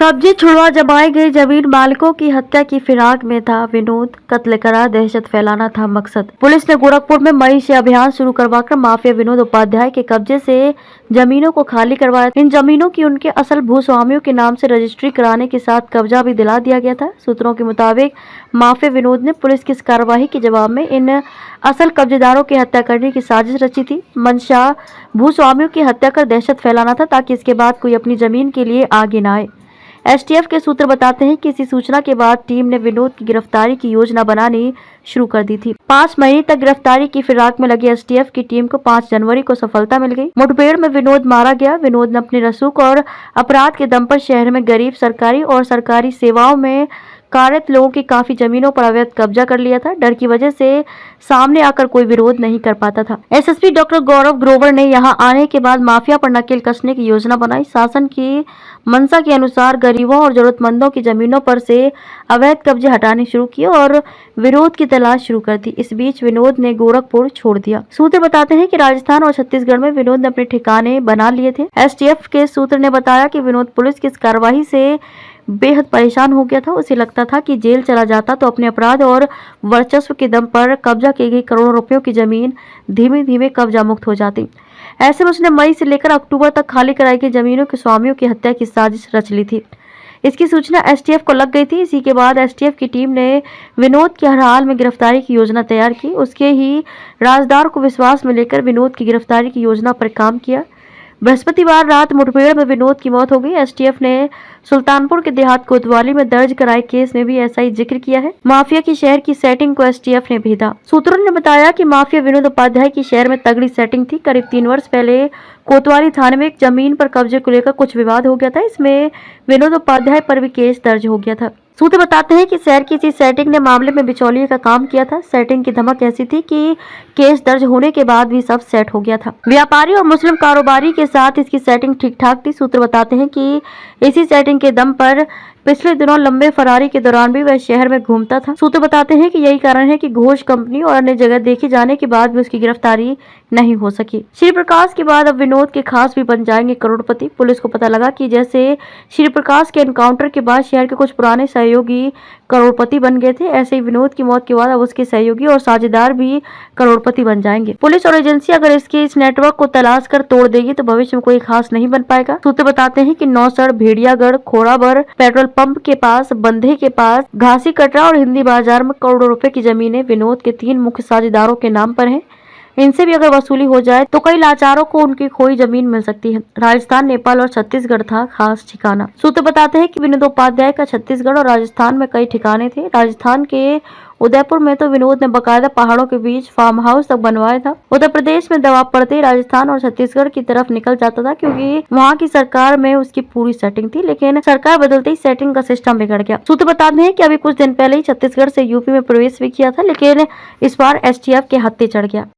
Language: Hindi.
कब्जे छुड़वा जमाई गई जमीन मालिकों की हत्या की फिराक में था विनोद। कत्ल करा दहशत फैलाना था मकसद। पुलिस ने गोरखपुर में मई से अभियान शुरू करवाकर माफिया विनोद उपाध्याय के कब्जे से जमीनों को खाली करवाया। इन जमीनों की उनके असल भूस्वामियों के नाम से रजिस्ट्री कराने के साथ कब्जा भी दिला दिया गया था। सूत्रों के मुताबिक माफिया विनोद ने पुलिस की इस कार्रवाई के जवाब में इन असल कब्जेदारों की हत्या करने की साजिश रची थी। मंशा भूस्वामियों की हत्या कर दहशत फैलाना था ताकि इसके बाद कोई अपनी जमीन के लिए आगे न आए। एसटीएफ के सूत्र बताते हैं कि इसी सूचना के बाद टीम ने विनोद की गिरफ्तारी की योजना बनानी शुरू कर दी थी। 5 महीने तक गिरफ्तारी की फिराक में लगी एसटीएफ की टीम को 5 जनवरी को सफलता मिल गई। मुठभेड़ में विनोद मारा गया। विनोद ने अपनी रसूख और अपराध के दम पर शहर में गरीब, सरकारी और सरकारी सेवाओं में कार्यरत लोगों की काफी जमीनों पर अवैध कब्जा कर लिया था। डर की वजह से सामने आकर कोई विरोध नहीं कर पाता था। एसएसपी डॉक्टर गौरव ग्रोवर ने यहां आने के बाद माफिया पर नकेल कसने की योजना बनाई। शासन की मंशा के अनुसार गरीबों और जरूरतमंदों की जमीनों पर से अवैध कब्जे हटाने शुरू किए और विरोध की तलाश शुरू कर दी। इस बीच विनोद ने गोरखपुर छोड़ दिया। सूत्र बताते हैं कि राजस्थान और छत्तीसगढ़ में विनोद ने अपने ठिकाने बना लिए थे। एसटीएफ के सूत्र ने बताया कि विनोद पुलिस की इस कार्रवाई से बेहद परेशान हो गया था। उसे लगता था कि जेल चला जाता तो अपने अपराध और वर्चस्व के दम पर कब्जा की गई करोड़ों रुपयों की जमीन धीमे धीमे कब्जा मुक्त हो जाती। ऐसे में उसने मई से लेकर अक्टूबर तक खाली कराई गई जमीनों के स्वामियों की हत्या की साजिश रच ली थी। इसकी सूचना एसटीएफ को लग गई थी। इसी के बाद एसटीएफ की टीम ने विनोद की हर हाल में गिरफ्तारी की योजना तैयार की। उसके ही राजदार को विश्वास में लेकर विनोद की गिरफ्तारी की योजना पर काम किया। बृहस्पतिवार रात मुठभेड़ में विनोद की मौत हो गई। एसटीएफ ने सुल्तानपुर के देहात कोतवाली में दर्ज कराए केस में भी ऐसा ही जिक्र किया है। माफिया की शहर की सेटिंग को एसटीएफ ने भेदा। सूत्रों ने बताया कि माफिया विनोद उपाध्याय की शहर में तगड़ी सेटिंग थी। करीब 3 वर्ष पहले कोतवाली थाने में एक जमीन पर कब्जे को लेकर कुछ विवाद हो गया था। इसमें विनोद उपाध्याय पर भी केस दर्ज हो गया था। सूत्र बताते हैं कि शहर की इसी सेटिंग ने मामले में बिचौलिए का काम किया था। सेटिंग की धमक ऐसी थी कि केस दर्ज होने के बाद भी सब सेट हो गया था। व्यापारी और मुस्लिम कारोबारी के साथ इसकी सेटिंग ठीक ठाक थी। सूत्र बताते हैं कि इसी सेटिंग के दम पर पिछले दिनों लंबे फरारी के दौरान भी वह शहर में घूमता था। सूत्र बताते हैं कि यही कारण है कि घोष कंपनी और अन्य जगह देखे जाने के बाद भी उसकी गिरफ्तारी नहीं हो सकी। श्री प्रकाश के बाद अब विनोद के खास भी बन जाएंगे करोड़पति। पुलिस को पता लगा कि जैसे श्री प्रकाश के एनकाउंटर के बाद शहर के कुछ पुराने सहयोगी करोड़पति बन गए थे, ऐसे ही विनोद की मौत के बाद अब उसके सहयोगी और साझेदार भी करोड़पति बन जाएंगे। पुलिस और एजेंसी अगर इस नेटवर्क को तलाश कर तोड़ देगी तो भविष्य में कोई खास नहीं बन पाएगा। सूत्र बताते हैं कि नौसड़, भेड़ियागढ़, खोराबर, पेट्रोल पंप के पास, बंधे के पास, घासी कटरा और हिंदी बाजार में करोड़ों रुपए की जमीनें विनोद के 3 मुख्य साझेदारों के नाम पर हैं। इनसे भी अगर वसूली हो जाए तो कई लाचारों को उनकी खोई जमीन मिल सकती है। राजस्थान, नेपाल और छत्तीसगढ़ था खास ठिकाना। सूत्र बताते हैं कि विनोद उपाध्याय का छत्तीसगढ़ और राजस्थान में कई ठिकाने थे। राजस्थान के उदयपुर में तो विनोद ने बकायदा पहाड़ों के बीच फार्म हाउस तक बनवाया था। उत्तर प्रदेश में दबाव पड़ते ही राजस्थान और छत्तीसगढ़ की तरफ निकल जाता था क्योंकि वहां की सरकार में उसकी पूरी सेटिंग थी, लेकिन सरकार बदलते ही सेटिंग का सिस्टम बिगड़ गया। सूत्र बताते हैं कि अभी कुछ दिन पहले ही छत्तीसगढ़ से यूपी में प्रवेश भी किया था, लेकिन इस बार एसटीएफ के हत्थे चढ़ गया।